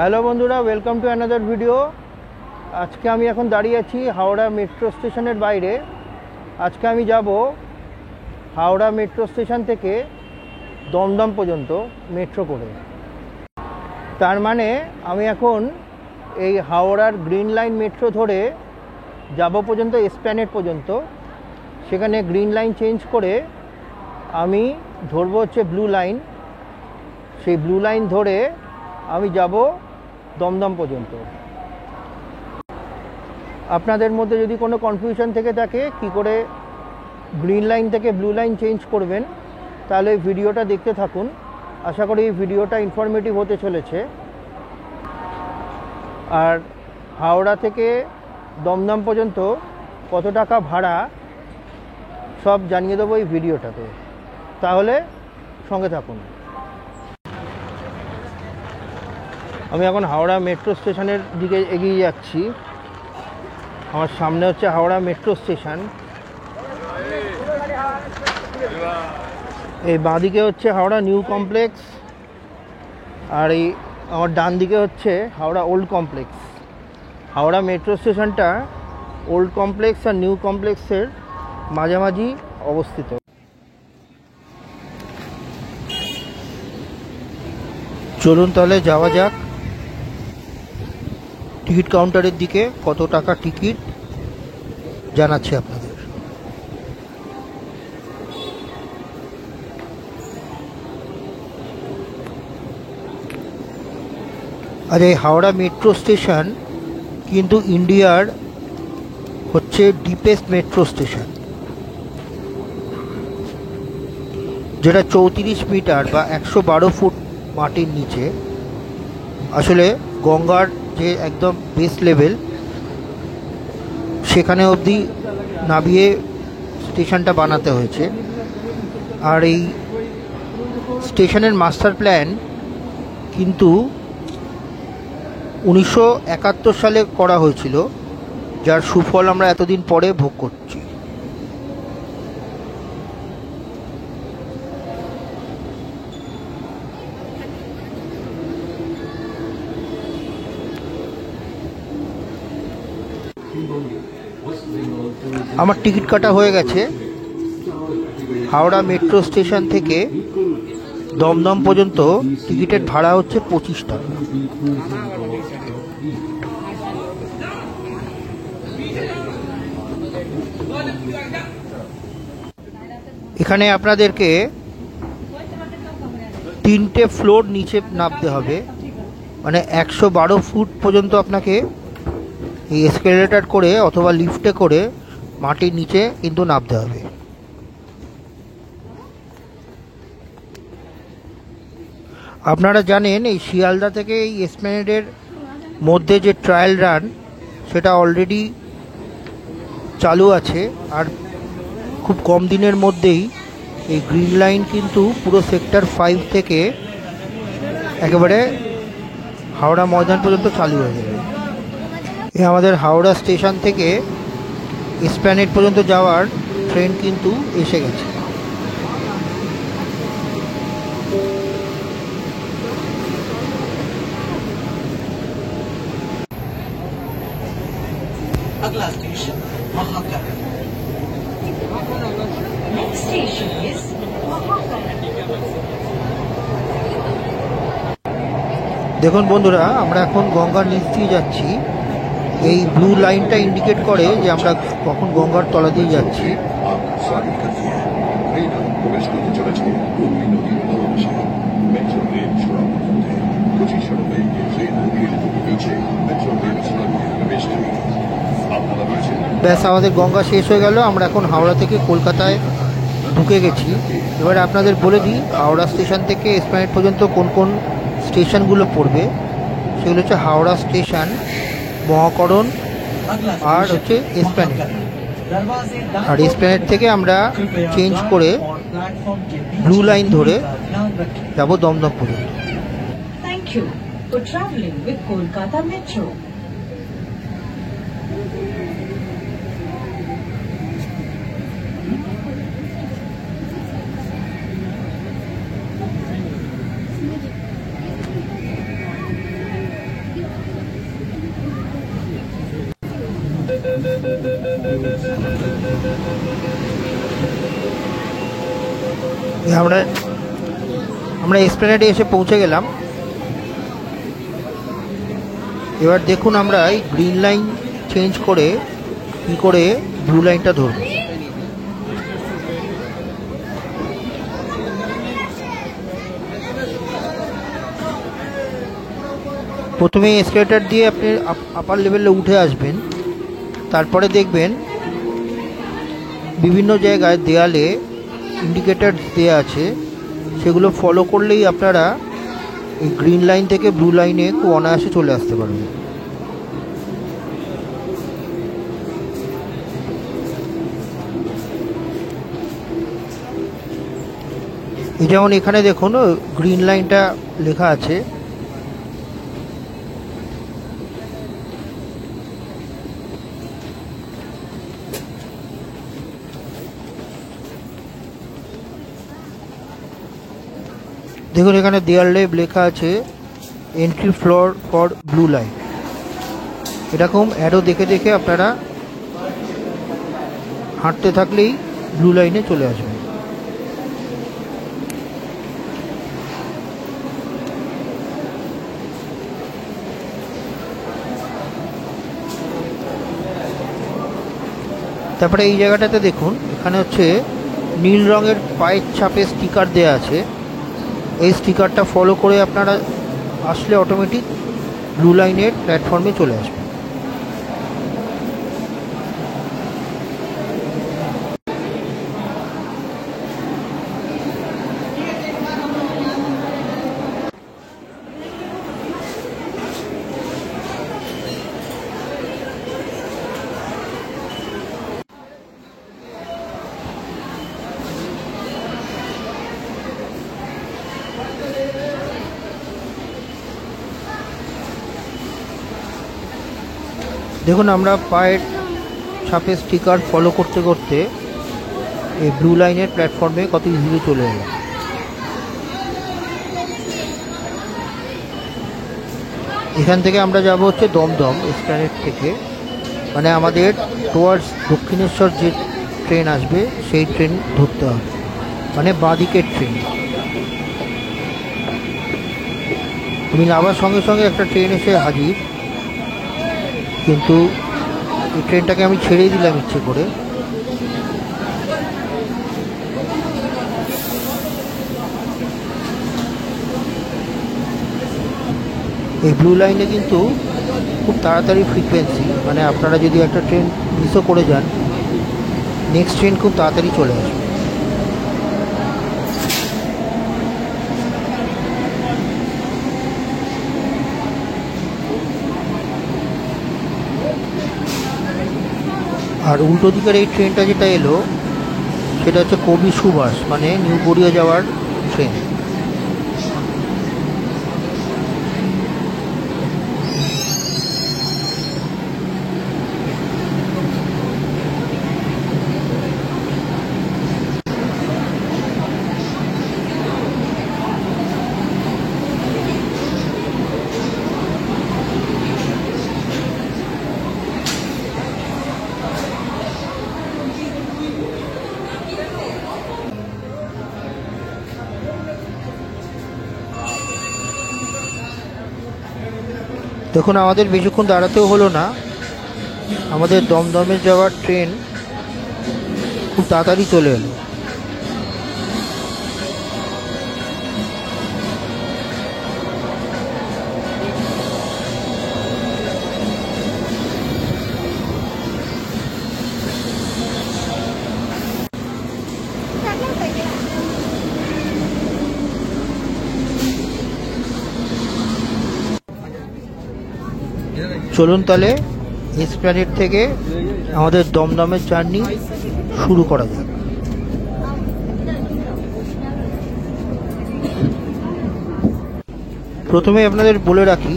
Hello বন্ধুরা, welcome to another video. আজকে আমি এখন দাঁড়িয়ে আছি হাওড়া মেট্রো স্টেশনের বাইরে। আজকে আমি যাব হাওড়া মেট্রো স্টেশন থেকে দমদম পর্যন্ত মেট্রো করে। তার মানে আমি এখন এই হাওড়ার গ্রিন লাইন মেট্রো ধরে যাব পর্যন্ত এসপ্ল্যানেড পর্যন্ত। সেখানে গ্রিন লাইন চেঞ্জ করে আমি ধরবো হচ্ছে ব্লু লাইন। সেই ব্লু লাইন ধরে আমি যাব দমদম পর্যন্ত। আপনাদের মধ্যে যদি কোনো কনফিউশন থেকে থাকে কি করে গ্রিন লাইন থেকে ব্লু লাইন চেঞ্জ করবেন, তাহলে এই ভিডিওটা দেখতে থাকুন। আশা করি এই ভিডিওটা ইনফরমেটিভ হতে চলেছে। আর হাওড়া থেকে দমদম পর্যন্ত কত টাকা ভাড়া সব জানিয়ে দেবো এই ভিডিওটাতে, তাহলে সঙ্গে থাকুন। আমি এখন হাওড়া মেট্রো স্টেশনের দিকে এগিয়ে যাচ্ছি। আমার সামনে হচ্ছে হাওড়া মেট্রো স্টেশন। এই বাঁদিকে হচ্ছে হাওড়া নিউ কমপ্লেক্স, আর এই আমার ডান দিকে হচ্ছে Howrah old complex. Howrah metro স্টেশনটা ওল্ড কমপ্লেক্স আর নিউ কমপ্লেক্সের মাঝামাঝি অবস্থিত। চলুন তাহলে যাওয়া যাক টিকিট কাউন্টারের দিকে। কত টাকা টিকিট জানাচ্ছি আপনাদের। আর এই হাওড়া মেট্রো স্টেশন কিন্তু ইন্ডিয়ার হচ্ছে ডিপেস্ট মেট্রো স্টেশন, যেটা 34 মিটার বা 112 ফুট মাটির নিচে। আসলে গঙ্গার যে একদম বেস লেভেল সেখানে অবধি নামিয়ে স্টেশনটা বানাতে হয়েছে। আর এই স্টেশনের মাস্টার প্ল্যান কিন্তু 1971 সালে করা হয়েছিল, যার সুফল আমরা এতদিন পরে ভোগ করছি। আমার টিকিট কাটা হয়ে গেছে। হাওড়া মেট্রো স্টেশন থেকে দমদম পর্যন্ত টিকিটের ভাড়া হচ্ছে 25 টাকা। এখানে আপনাদেরকে 3টে ফ্লোর নিচে নামতে হবে, মানে 112 ফুট পর্যন্ত আপনাকে এই এসকেলেটর করে অথবা লিফটে করে মাটির নিচে কিন্তু নামতে হবে। আপনারা জানেন এই শিয়ালদা থেকে এই এসপ্ল্যানেডের মধ্যে যে ট্রায়াল রান সেটা অলরেডি চালু আছে। আর খুব কম দিনের মধ্যেই এই গ্রিন লাইন কিন্তু পুরো সেক্টর 5 থেকে একেবারে হাওড়া ময়দান পর্যন্ত চালু হয়ে যাবে। আমাদের হাওড়া স্টেশন থেকে এসপ্ল্যানেড পর্যন্ত যাওয়ার ট্রেন কিন্তু এসে গেছে। দেখুন বন্ধুরা, আমরা এখন গঙ্গার নিচ দিয়ে যাচ্ছি। এই ব্লু লাইনটা ইন্ডিকেট করে যে আমরা কখন গঙ্গার তলা দিয়ে যাচ্ছি। ব্যাস, আমাদের গঙ্গা শেষ হয়ে গেল। আমরা এখন হাওড়া থেকে কলকাতায় ঢুকে গেছি। এবার আপনাদের বলে দিই হাওড়া স্টেশন থেকে এসপ্ল্যানেড পর্যন্ত কোন কোন স্টেশনগুলো পড়বে। সেগুলো হচ্ছে হাওড়া স্টেশন, মহাকরণ আর হচ্ছে এসপ্ল্যানেড। আর এসপ্ল্যানেড থেকে আমরা চেঞ্জ করে ব্লু লাইন ধরে যাব দমদম পর্যন্ত। Thank you for traveling with Kolkata Metro. আমরা এসপ্ল্যানেডে এসে পৌঁছে গেলাম। এবার দেখুন আমরা এই গ্রিন লাইন চেঞ্জ করে কি করে ব্লু লাইনটা ধরব। প্রথমে এসকেলেটর দিয়ে আপনি আপার লেভেলে উঠে আসবেন, তারপরে দেখবেন বিভিন্ন জায়গায় দেয়ালে ইন্ডিকেটর দেওয়া আছে, সেগুলো ফলো করলেই আপনারা এই গ্রিন লাইন থেকে ব্লু লাইনে খুব অনায়াসে চলে আসতে পারবেন। এই যেমন এখানে দেখুন গ্রিন লাইনটা লেখা আছে। দেখুন এখানে দেয়ালে লেখা আছে entry floor for blue line. এরকম অ্যারো দেখে দেখে আপনারা হাঁটতে থাকলেই ব্লু লাইনে চলে আসবেন। তারপরে এই জায়গাটাতে দেখুন এখানে হচ্ছে নীল রঙের পায়ের ছাপে স্টিকার দেওয়া আছে। এই স্টিকারটা ফলো করে আপনারা আসলে অটোমেটিক ব্লু লাইনের প্ল্যাটফর্মে চলে আসবে। দেখুন আমরা পায়ের ছাপে স্টিকার ফলো করতে করতে এই ব্লু লাইনের প্ল্যাটফর্মে কত ইজিলি চলে এলাম। এখান থেকে আমরা যাব হচ্ছে দমদম এসপ্ল্যানেড থেকে, মানে আমাদের টুয়ার্ডস দক্ষিণেশ্বর যে ট্রেন আসবে সেই ট্রেন ধরতে হবে, মানে বাঁদিকের ট্রেন। আমি নামার সঙ্গে সঙ্গে একটা ট্রেন এসে হাজির, কিন্তু এই ট্রেনটাকে আমি ছেড়েই দিলাম ইচ্ছে করে। এই ব্লু লাইনে কিন্তু খুব তাড়াতাড়ি ফ্রিকোয়েন্সি, মানে আপনারা যদি একটা ট্রেন মিসও করে যান নেক্সট ট্রেন খুব তাড়াতাড়ি চলে আসবে। আর উল্টো দিকের এই ট্রেনটা যেটা এলো সেটা হচ্ছে কবি সুভাষ, মানে নিউ গড়িয়া যাওয়ার ট্রেন। দেখুন আমাদের বেশিক্ষণ দাঁড়াতেও হলো না, আমাদের দমদমে যাওয়ার ট্রেন খুব তাড়াতাড়ি চলে এলো। চলুন তাহলে এসপ্ল্যানেড থেকে আমাদের দমদমের জার্নি শুরু করা যাক। প্রথমে আপনাদের বলে রাখি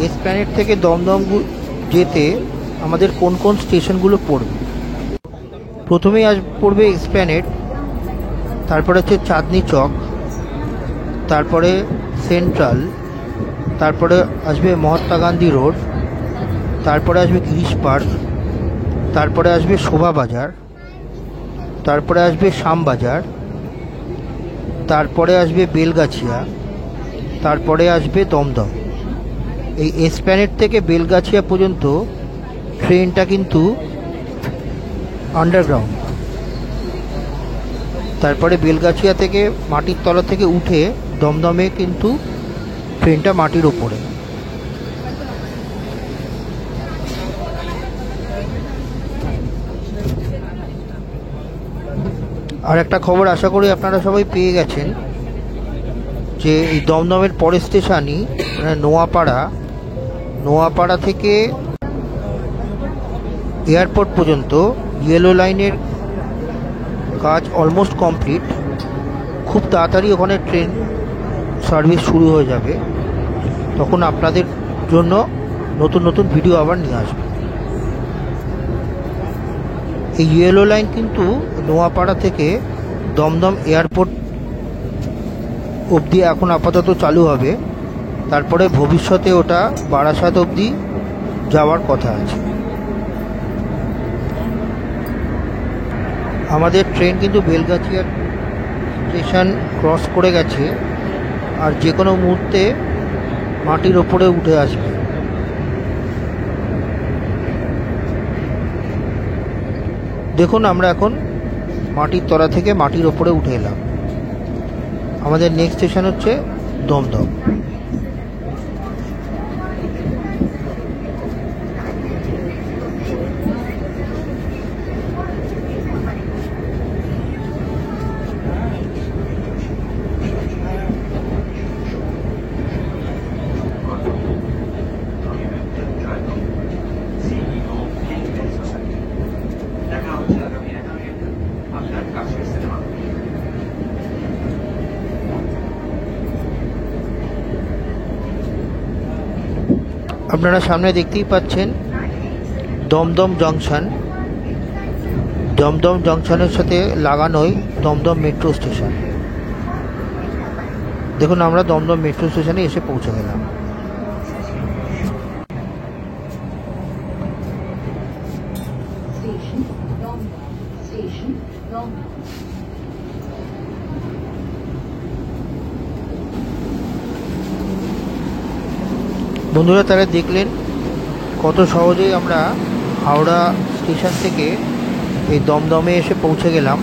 এসপ্ল্যানেড থেকে দমদম যেতে আমাদের কোন কোন স্টেশনগুলো পড়বে। প্রথমেই পড়বে এসপ্ল্যানেড, তারপরে হচ্ছে চাঁদনি চক, তারপরে সেন্ট্রাল, তারপরে আসবে মহাত্মা গান্ধী রোড, তারপরে আসবে গিরিশ পার্ক, তারপরে আসবে শোভা বাজার, তারপরে আসবে শ্যামবাজার, তারপরে আসবে বেলগাছিয়া, তারপরে আসবে দমদম। এই এসপ্ল্যানেড থেকে বেলগাছিয়া পর্যন্ত ট্রেনটা কিন্তু আন্ডারগ্রাউন্ড। তারপরে বেলগাছিয়া থেকে মাটির তলা থেকে উঠে দমদমে কিন্তু ট্রেনটা মাটির ওপরে। আর একটা খবর আশা করি আপনারা সবাই পেয়ে গেছেন যে এই দমদমের পরের স্টেশনই নোয়াপাড়া। নোয়াপাড়া থেকে এয়ারপোর্ট পর্যন্ত ইয়েলো লাইনের কাজ অলমোস্ট কমপ্লিট। খুব তাড়াতাড়ি ওখানে ট্রেন সার্ভিস শুরু হয়ে যাবে, তখন আপনাদের জন্য নতুন নতুন ভিডিও আবার নিয়ে আসবে। এই ইয়েলো লাইন কিন্তু নোয়াপাড়া থেকে দমদম এয়ারপোর্ট অবধি এখন আপাতত চালু হবে, তারপরে ভবিষ্যতে ওটা বারাসাত অবধি যাওয়ার কথা আছে। আমাদের ট্রেন কিন্তু বেলগাছিয়া স্টেশন ক্রস করে গেছে, আর যে কোনো মুহূর্তে মাটির ওপরে উঠে আসবে। দেখুন আমরা এখন মাটির তলা থেকে মাটির ওপরে উঠে এলাম। আমাদের নেক্সট স্টেশন হচ্ছে দমদম। আপনারা সামনে দেখতেই পাচ্ছেন দমদম জংশন। দমদম জংশনের সাথে লাগানোই দমদম মেট্রো স্টেশন। দেখুন আমরা দমদম মেট্রো স্টেশনে এসে পৌঁছে গেলাম। বন্ধুরা, তারা দেখলেন কত সহজেই আমরা হাওড়া স্টেশন থেকে এই দমদমে এসে পৌঁছে গেলাম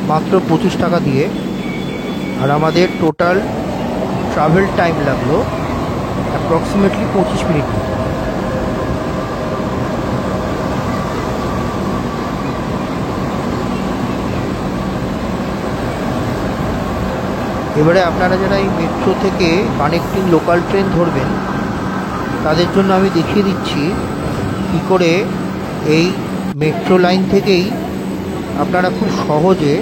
মাত্র 25 টাকা দিয়ে। আর আমাদের টোটাল ট্রাভেল টাইম লাগলো অ্যাপ্রক্সিমেটলি 25 মিনিট। এবারে আপনারা যারা এই মেট্রো থেকে কানেক্টিং লোকাল ট্রেন ধরবেন, তাদের জন্য আমি দেখিয়ে দিচ্ছি কী করে এই মেট্রো লাইন থেকেই আপনারা খুব সহজে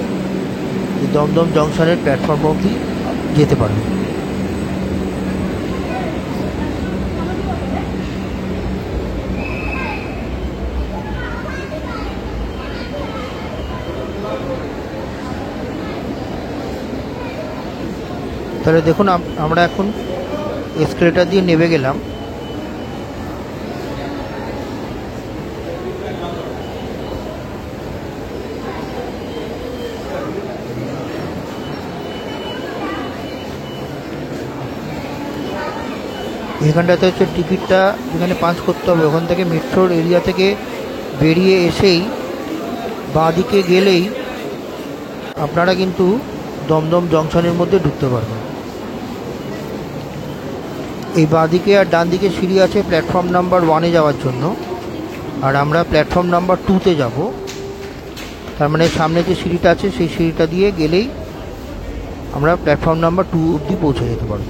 এই দমদম জংশনের প্ল্যাটফর্ম অবধি যেতে পারবেন। তাহলে দেখুন আমরা এখন এসকেলেটর দিয়ে নেমে গেলাম। এখানটাতে হচ্ছে টিকিটটা যেখানে পাঞ্চ করতে হবে, ওখান থেকে মেট্রোর এরিয়া থেকে বেরিয়ে এসেই বাঁ দিকে গেলেই আপনারা কিন্তু দমদম জংশনের মধ্যে ঢুকতে পারবেন। এই বাঁ দিকে আর ডান দিকে সিঁড়ি আছে প্ল্যাটফর্ম নাম্বার 1-এ যাওয়ার জন্য, আর আমরা প্ল্যাটফর্ম নাম্বার 2-তে যাব। তার মানে সামনে যে সিঁড়িটা আছে সেই সিঁড়িটা দিয়ে গেলেই আমরা প্ল্যাটফর্ম নাম্বার 2 অবধি পৌঁছে যেতে পারব।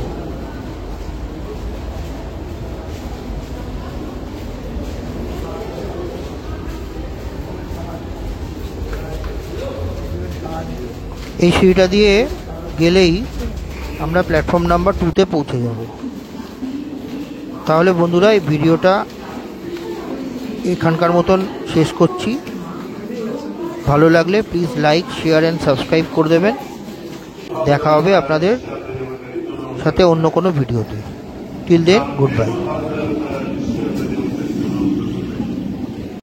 এই সিঁড়িটা দিয়ে গেলেই আমরা প্ল্যাটফর্ম নাম্বার 2-তে পৌঁছে যাব। তাহলে বন্ধুরা, এই ভিডিওটা এখানকার মতন শেষ করছি। ভালো লাগলে please like, share and subscribe করে দেবেন। দেখা হবে আপনাদের সাথে অন্য কোনো ভিডিওতে। Till then, good by.